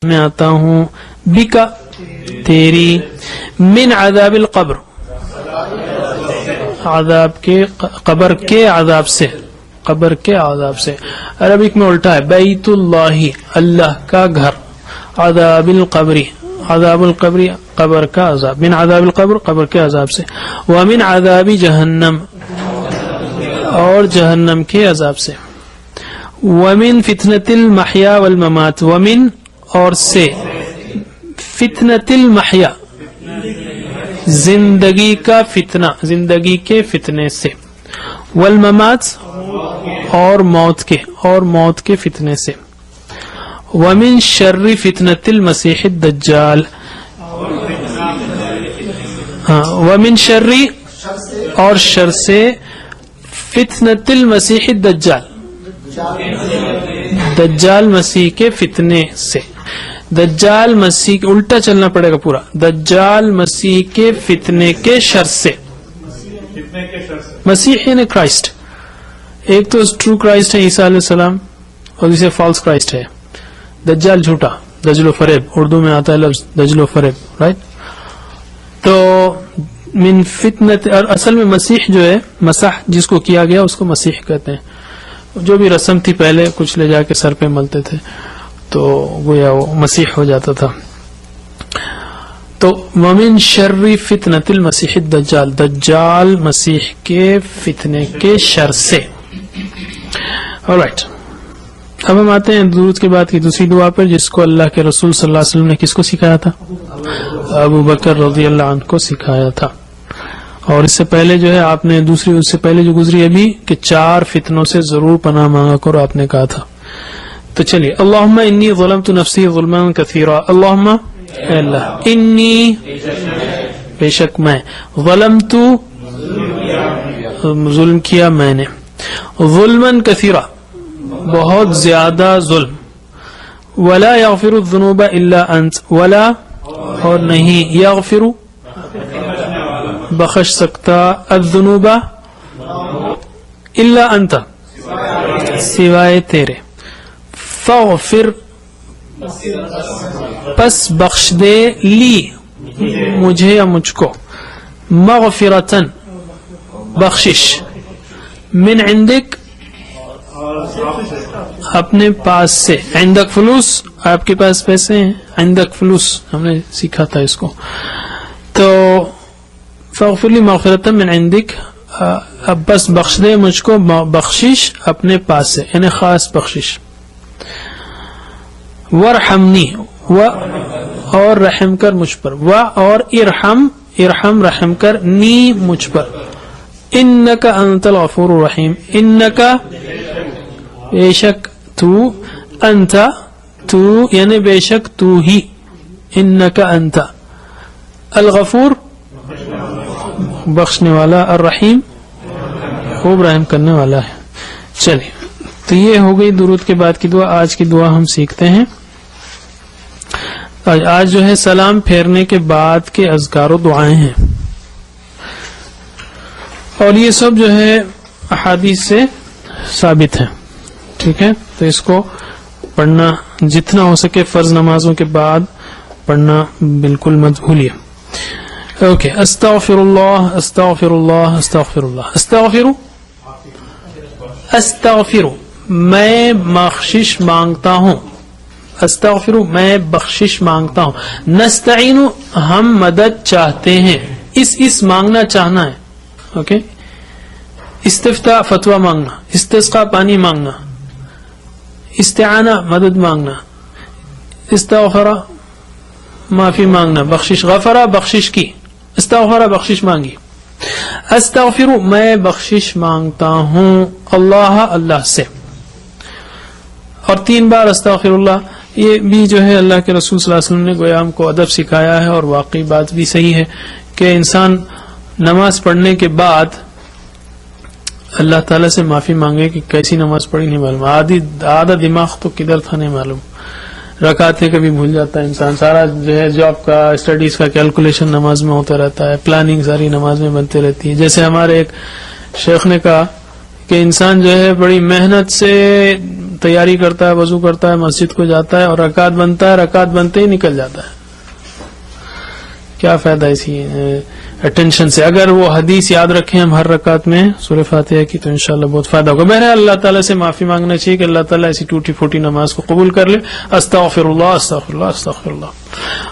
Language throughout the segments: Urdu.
میں آتا ہوں بکا تیری من عذاب القبر عذاب کے قبر کے عذاب سے قبر کے عذاب سے عربک میں الٹا ہے بیت اللہ اللہ کا گھر عذاب القبر عذاب القبر قبر کا عذاب من عذاب القبر قبر کے عذاب سے ومن عذاب جہنم اور جہنم کے عذاب سے ومن فتنة المحیا والممات ومن اور سے فتنة المحیا زندگی کا فتنہ زندگی کے فتنے سے والممات اور موت کے فتنے سے ومن شر فتنة المسیح الدجال ومن شر اور شر سے فتنة المسیح الدجال دجال مسیح کے فتنے سے دجال مسیح کے الٹا چلنا پڑے گا پورا دجال مسیح کے فتنے کے شر سے مسیح یعنی کرائسٹ ایک تو ٹرو کرائسٹ ہے عیسیٰ علیہ السلام اور دوسرے فالس کرائسٹ ہے دجال جھوٹا دجل و فریب اردو میں آتا ہے لفظ دجل و فریب رائٹ تو من فتنت اور اصل میں مسیح جو ہے مسح جس کو کیا گیا اس کو مسیح کہتے ہیں جو بھی رسم تھی پہلے کچھ لے جا کے سر پہ ملتے تھے تو گویا وہ مسیح ہو جاتا تھا تو ومن شر فتنة المسیح الدجال دجال مسیح کے فتنے کے شر سے alright اب ہم آتے ہیں درود کے بعد کی دوسری دعا پر جس کو اللہ کے رسول صلی اللہ علیہ وسلم نے کس کو سکھایا تھا ابو بکر رضی اللہ عنہ کو سکھایا تھا اور اس سے پہلے جو ہے آپ نے دوسری اس سے پہلے جو گزری ابھی کہ 4 فتنوں سے ضرور پناہ مانگا کرو آپ نے کہا تھا تو چلیے اللہم انی ظلمت نفسی ظلما کثیرا اللہم اے اللہ انی بے شک میں ظلمت ظلم کیا میں نے ظلما کثیرا بہت زیادہ ظلم ولا یغفر الذنوب الا انت ولا اور نہیں یغفر بخش سکتا الذنوب الا انت سوائے تیرے فاغفر پس بخش دے لی مجھے یا مجھ کو مغفرتن بخشش من عندک اپنے پاس سے عندک فلوس آپ کے پاس پیسے ہیں عندک فلوس ہم نے سیکھا تھا اس کو تو فاغفر لی مغفرتن من عندک اب بس بخش دے مجھ کو بخشش اپنے پاس سے یعنی خاص بخشش ورحمنی اور رحم کر مجھ پر اور ارحم رحم کر نی مجھ پر انکا انت الغفور الرحیم انکا بے شک تو انت تو یعنی بے شک تو ہی انکا انت الغفور بخشنے والا الرحیم خوب رحم کرنے والا ہے چلیے تو یہ ہو گئی درود کے بعد کی دعا آج کی دعا ہم سیکھتے ہیں آج جو ہے سلام پھیرنے کے بعد کے اذکار و دعائیں ہیں اور یہ سب جو ہے احادیث سے ثابت ہیں ٹھیک ہے تو اس کو پڑھنا جتنا ہو سکے فرض نمازوں کے بعد پڑھنا بالکل مت بھولیے اوکے استغفر اللہ استغفر اللہ استغفر اللہ استغفر میں بخشش مانگتا ہوں استغفر میں بخشش مانگتا ہوں نستعین ہم مدد چاہتے ہیں اس مانگنا چاہنا ہے اوکے استفتاء فتویٰ مانگنا استسقاء پانی مانگنا استعانہ مدد مانگنا استغفر معافی مانگنا بخشش غفرہ بخشش کی استغفر بخشش مانگی استغفر میں بخشش مانگتا ہوں اللہ سے اور 3 بار استغفر اللہ یہ بھی جو ہے اللہ کے رسول صلی اللہ علیہ وسلم نے گویا ہم کو ادب سکھایا ہے اور واقعی بات بھی صحیح ہے کہ انسان نماز پڑھنے کے بعد اللہ تعالیٰ سے معافی مانگے کہ کیسی نماز پڑھی نہیں معلوم آدھا دماغ تو کدھر تھا نہیں معلوم رکعتیں کبھی بھول جاتا ہے انسان سارا جو ہے جاب کا اسٹڈیز کا کیلکولیشن نماز میں ہوتا رہتا ہے پلاننگ ساری نماز میں بنتے رہتی ہے جیسے ہمارے ایک شیخ نے کہا کہ انسان جو ہے بڑی محنت سے تیاری کرتا ہے, وضو کرتا ہے, مسجد کو جاتا ہے اور رکعت بنتا ہے, رکعت بنتے ہی نکل جاتا ہے. کیا فائدہ اسی اٹینشن سے؟ اگر وہ حدیث یاد رکھیں ہم ہر رکعت میں سورہ فاتحہ کی تو انشاءاللہ بہت فائدہ ہوگا. بہرحال اللہ تعالیٰ سے معافی مانگنا چاہیے کہ اللہ تعالیٰ ایسی ٹوٹی پھوٹی نماز کو قبول کر لے. استغفر اللہ استغفر اللہ استغفر اللہ.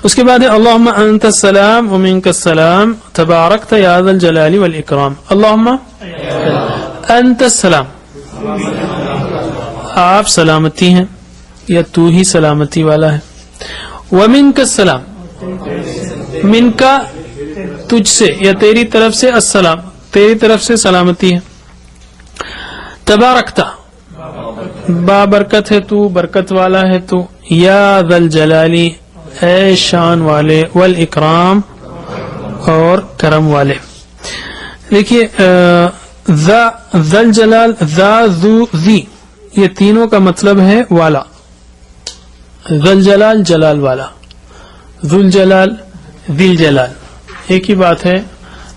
اس کے بعد ہے اللہم انت السلام ومنک السلام تبارکت یا ذا الجلال والاکرام. اللہم انت السلام, آپ سلامتی ہیں یا تو ہی سلامتی والا ہے. ومنک السلام, من کا تجھ سے یا تیری طرف سے, السلام تیری طرف سے سلامتی ہے. تبارکتا بابرکت ہے تو, برکت والا ہے تو. یا ذا الجلالی اے شان والے, والاکرام اور کرم والے. دیکھیے ذا الجلال, ذا, ذو, ذی, یہ تینوں کا مطلب ہے والا. ذا الجلال جلال والا, ذو الجلال ذی الجلال, ایک ہی بات ہے.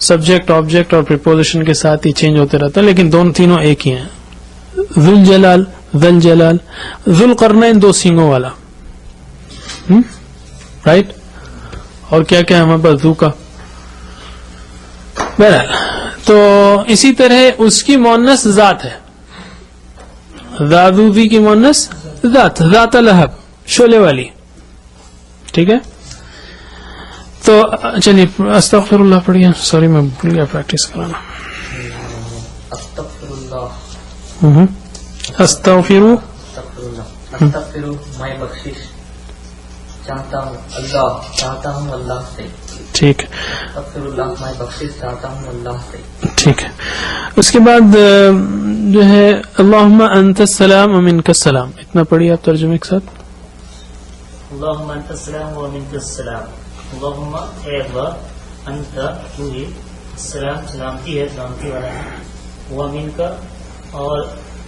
سبجیکٹ آبجیکٹ اور پریپوزیشن کے ساتھ ہی چینج ہوتے رہتا ہے لیکن تینوں ایک ہی ہیں. ذو الجلال, ذا الجلال. ذو القرنین دو سینگوں والا, رائٹ. اور کیا کیا ہمارے پاس ذو کا. بہرحال تو اسی طرح اس کی مؤنث ذات ہے. ذا ذو ذی کی مؤنث ذات, ذات لہب شعلے والی. ٹھیک ہے, تو چلیے استغفر اللہ پڑھیے. سوری میں بھول گیا پریکٹس کرانا. استغفرو میں بخشش چاہتا ہوں اللہ, چاہتا ہوں اللہ سے. ٹھیک ہے, استغفر اللہ میں بخشش چاہتا ہوں اللہ سے. ٹھیک ہے. اس کے بعد جو ہے اللہم انت السلام ومنک السلام, اتنا پڑھیے آپ ترجمے کے ساتھ. اللہم انت السلام ومنک السلام. اللہم اے اللہ, انت تو ہی, السلام سلامتی ہے, سلامتی والا ہے, ومنک اور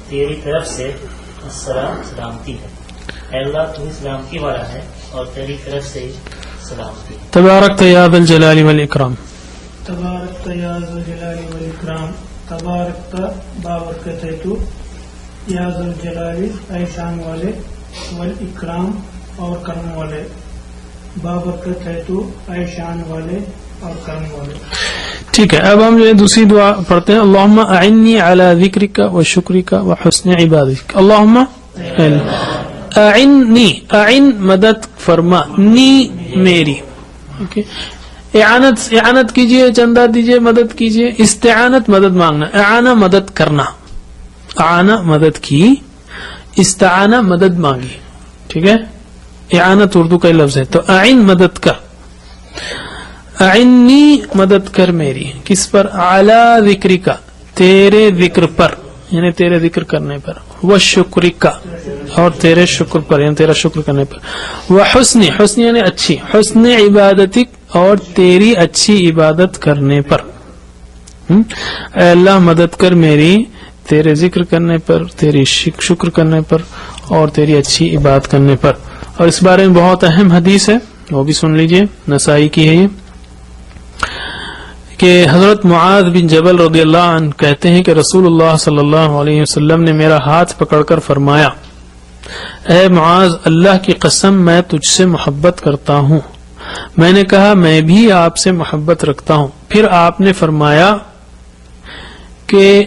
تیری طرف سے, السلام سلامتی ہے. اے اللہ تو ہی سلامتی والا ہے اور تیری طرف سے سلامتی ہے. تبارکت یا ذا الجلال والاکرام. تبارکت یا ذا الجلال والاکرام. تبارکت بابرکت ہے تو, یا ذا الجلال اے شان والے, والاکرام اور کرم والے. بابرکت ہے تو اے شان والے اور کرم والے. ٹھیک ہے, اب ہم جو ہے دوسری دعا پڑھتے ہیں. اللہم اعنی علی ذکرک و شکرک و حسن عبادتک. اللہم اعنی, اعن مدد فرما, نی میری. اعانت کیجئے, چندہ دیجئے, مدد کیجئے. استعانت مدد مانگنا, اعانہ مدد کرنا, اعانہ مدد کی, استعانہ مدد مانگی. ٹھیک ہے, اعانت اردو کا لفظ ہے. تو اعن مدد کر, اعنی مدد کر میری, کس پر؟ علی ذکرک تیرے ذکر پر, یعنی تیرے ذکر کرنے پر. وشکرک اور تیرے شکر پر, یعنی تیرا شکر کرنے پر. وحسن, حسن یعنی اچھی, حسن عبادتک اور تیری اچھی عبادت کرنے پر. اے اللہ مدد کر میری تیرے ذکر کرنے پر, تیری شکر کرنے پر اور تیری اچھی عبادت کرنے پر. اور اس بارے میں بہت اہم حدیث ہے, وہ بھی سن لیجئے, نسائی کی ہے یہ, کہ حضرت معاذ بن جبل رضی اللہ عنہ کہتے ہیں کہ رسول اللہ صلی اللہ علیہ وسلم نے میرا ہاتھ پکڑ کر فرمایا, اے معاذ اللہ کی قسم میں تجھ سے محبت کرتا ہوں. میں نے کہا میں بھی آپ سے محبت رکھتا ہوں. پھر آپ نے فرمایا کہ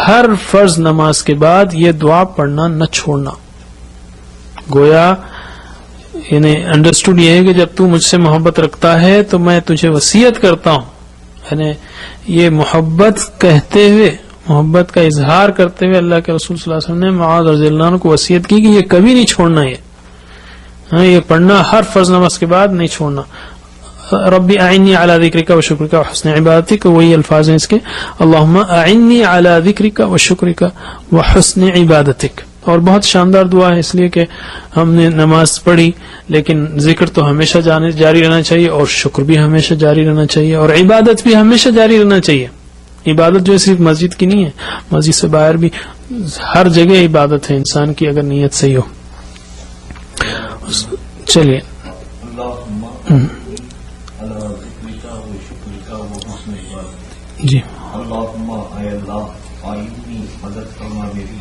ہر فرض نماز کے بعد یہ دعا پڑھنا نہ چھوڑنا. گویا یعنی انڈرسٹوڈ یہ ہے کہ جب تو مجھ سے محبت رکھتا ہے تو میں تجھے وصیت کرتا ہوں, یعنی یہ محبت کہتے ہوئے, محبت کا اظہار کرتے ہوئے اللہ کے رسول صلی اللہ علیہ وسلم نے معاذ رضی اللہ عنہ کو وصیت کی کہ یہ کبھی نہیں چھوڑنا, یہ پڑھنا ہر فرض نماز کے بعد نہیں چھوڑنا. ربی اعنی علی ذکرک و شکرک و حسن عبادتک, وہی الفاظ ہیں اس کے. اللہم اعنی علی ذکرک و شکرک و حسن عبادتک. اور بہت شاندار دعا ہے, اس لیے کہ ہم نے نماز پڑھی لیکن ذکر تو ہمیشہ جاری رہنا چاہیے, اور شکر بھی ہمیشہ جاری رہنا چاہیے, اور عبادت بھی ہمیشہ جاری رہنا چاہیے. عبادت جو ہے صرف مسجد کی نہیں ہے, مسجد سے باہر بھی ہر جگہ عبادت ہے انسان کی اگر نیت صحیح ہو. چلیے جی. اللہم اے اللہ اعنی مدد فرما میری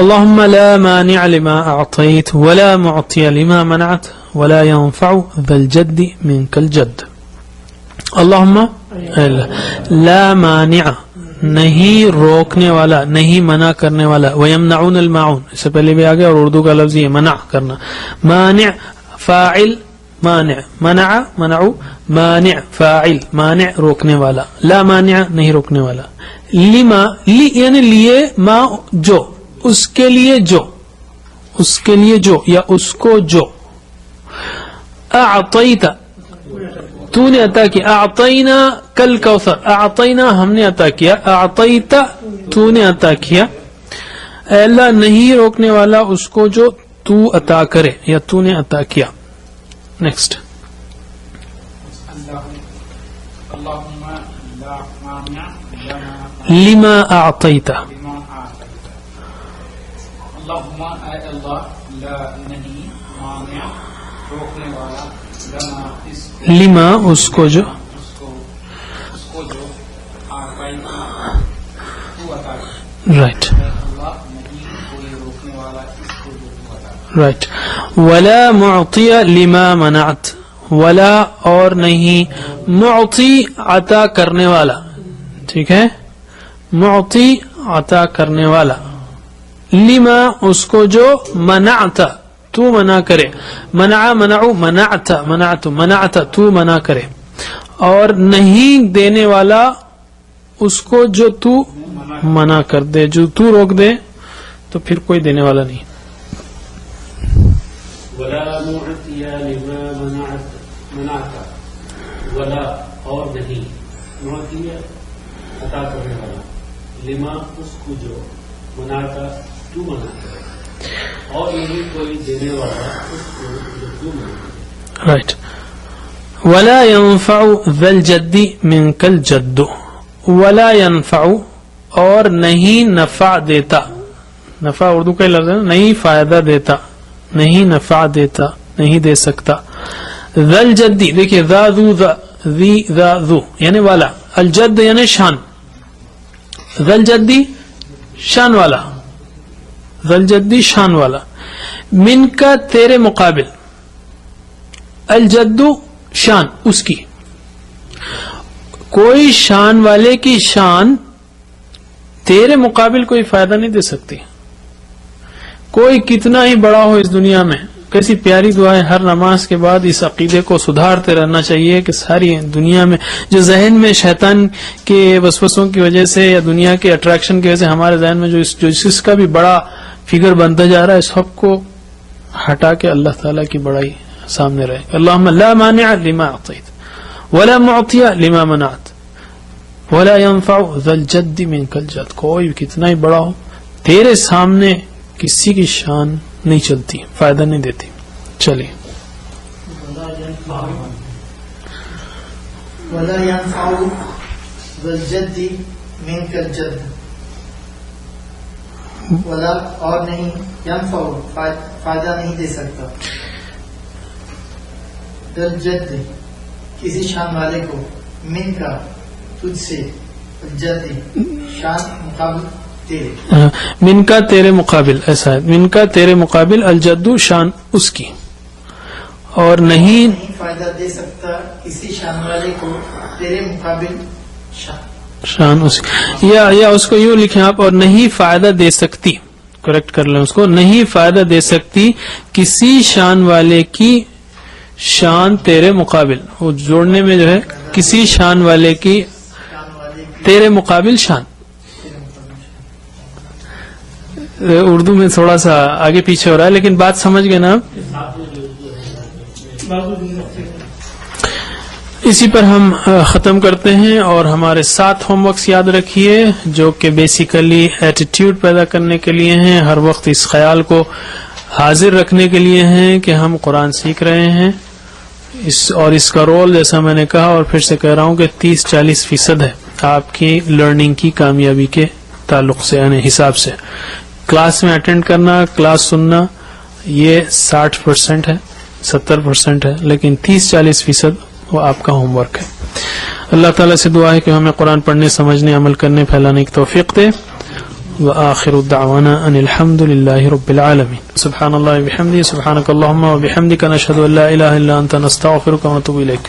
اللهم لا مانع لما أعطيت ولا معطي لما منعت ولا ينفع ذا الجد منك الجد. اللهم لا مانع نہیں روکنے والا نہیں منع کرنے والا. ويمنعون الماعون اس سے پہلے بھی آگے اور اردو کا لفظ یہ منع کرنا. مانع فاعل مانع منع منعو مانع فاعل مانع روکنے والا. لا مانع نہیں روکنے والا. لما لی یعنی لیے ما جو اس کے لیے جو اس کے لیے جو یا اس کو جو. اعطیت تو نے عطا کیا. اعطینا کل کوثر اعطینا ہم نے عطا کیا. اعطیت تو نے عطا کیا. اے اللہ نہیں روکنے والا اس کو جو تو عطا کرے یا تو نے عطا کیا. نیکسٹ. لما اعطیت اللہم اے اللہ لا نہیں مانع روکنے والا لما اس لما اس کو جو جو آتینا تو عطا کر. رائٹ اے اللہ نہیں کوئی روکنے والا اس کو جو تو عطا کر. رائٹ. ولا معطی لما منعت ولا اور نہیں معطی عطا کرنے والا. ٹھیک ہے. معطی عطا کرنے والا. لما اس کو جو منعت تو منع کرے. منع منعو منعت منعت منعت تو منع کرے. اور نہیں دینے والا اس کو جو تو منع کر دے. جو تو روک دے تو پھر کوئی دینے والا نہیں. ولا معطی لما منعت ولا اور نہیں معطی عطا کرنے والا لما اس کو جو منعت تو منع کرے اور نہیں کوئی دینے والا اس کو جو تو منع کرے. رائٹ. ولا ينفع ذا الجد منك الجد. ولا ينفع اور نہیں نفع دیتا. نفع اردو کا لفظ ہے نہیں فائدہ دیتا نہیں نفع دیتا نہیں دے سکتا. ذا الجدی دیکھیے ذا ذو ذا ذی ذا ذو یعنی والا. الجد یعنی شان. ذا الجدی شان والا. ذا الجدی شان والا. من کا تیرے مقابل. الجدو شان اس کی. کوئی شان والے کی شان تیرے مقابل کوئی فائدہ نہیں دے سکتی. کوئی کتنا ہی بڑا ہو اس دنیا میں. کیسی پیاری دعا ہے ہر نماز کے بعد. اس عقیدے کو سدھارتے رہنا چاہیے کہ ساری دنیا میں جو ذہن میں شیطان کے وسوسوں کی وجہ سے یا دنیا کے اٹریکشن کی وجہ سے ہمارے ذہن میں جو اس کا بھی بڑا فگر بنتا جا رہا ہے سب کو ہٹا کے اللہ تعالیٰ کی بڑائی سامنے رہے. اللہم لا مانع لما اعطیت ولا معطی لما منعت ولا ينفع ذا الجد منك الجد. کوئی کتنا ہی بڑا ہو تیرے سامنے کسی کی شان نہیں چلتی فائدہ نہیں دیتی. چلیے. ولا ينفع ذا الجد منك الجد. ولا اور نہیں ينفع فائدہ نہیں دے سکتا. ذا الجد کسی شان والے کو. من کا تجھ سے. الجد شان مقابل تیرے. من کا تیرے مقابل ایسا ہے. من کا تیرے مقابل الجدو شان اس کی. اور نہیں فائدہ دے سکتا کسی شان والے کو تیرے مقابل شان اس کی. یا اس کو یوں لکھیں آپ. اور نہیں فائدہ دے سکتی. کریکٹ کر لیں اس کو. نہیں فائدہ دے سکتی کسی شان والے کی شان تیرے مقابل. وہ جوڑنے میں جو ہے کسی شان والے کی تیرے مقابل شان. اردو میں تھوڑا سا آگے پیچھے ہو رہا ہے لیکن بات سمجھ گئے نا آپ. اسی پر ہم ختم کرتے ہیں. اور ہمارے 7 ہوم ورکس یاد رکھیے جو کہ بیسیکلی ایٹیٹیوڈ پیدا کرنے کے لیے ہیں. ہر وقت اس خیال کو حاضر رکھنے کے لیے ہیں کہ ہم قرآن سیکھ رہے ہیں اس کا رول جیسا میں نے کہا اور پھر سے کہہ رہا ہوں کہ 30-40% ہے آپ کی لرننگ کی کامیابی کے تعلق سے، یعنی حساب سے. کلاس میں اٹینڈ کرنا، کلاس سننا، یہ 60% ہے، 70% ہے، لیکن 30-40% وہ آپ کا ہوم ورک ہے. اللہ تعالیٰ سے دعا ہے کہ ہمیں قرآن پڑھنے، سمجھنے، عمل کرنے، پھیلانے کی توفیق دے. وآخر دعوانا ان الحمد للہ رب العالمین. سبحان اللہ وبحمدہ، سبحانک اللہم وبحمدک، نشہد ان لا الہ الا انت، نستغفرک ونتوب الیک.